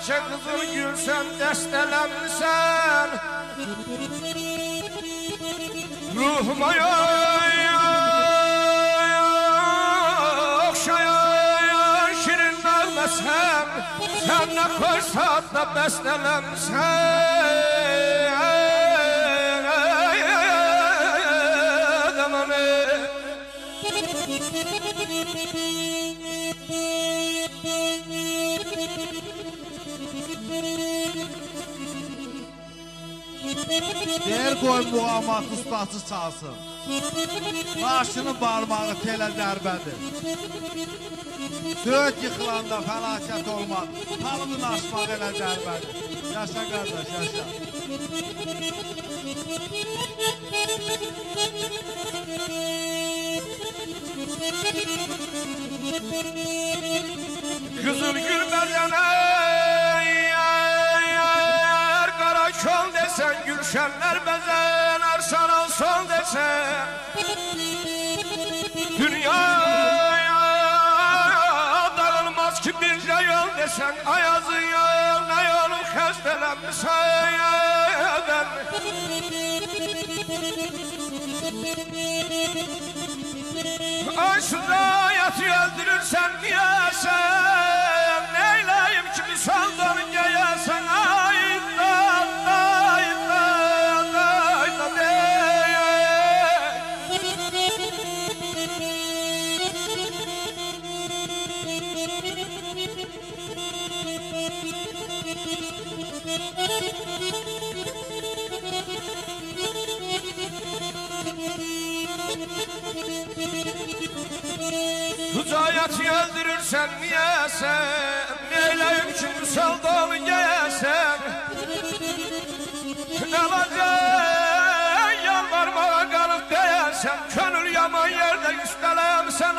Belki kızıl gül sen destelenmişsen ruhuma okşayan şirin vermesem sen ne koysa da bestelenmişsen Deyir qoy muğamat ustası çalsın. Başının barmağı telə dərbədir. Söğüt yıxılanda fəlakət olmaz. Talının aşmaq elə dərbədir. Yaşa qardaş, yaşa. Kızıl gül bədənə kol desen gülşenler bezener sana sol desen dünyaya dağılmaz ki bir yol desen ayazı yol ne yolun xəstələnmişsən ay şurayatı öldürürsen diyesen neyleyim ki bir saldan geyesen ay Hücayatı öldürürsen niyesen neyleyim ki müsaldanı giyesen ne alacak yalvarmağa kalıp değersen könül yaman yerde üstelemsen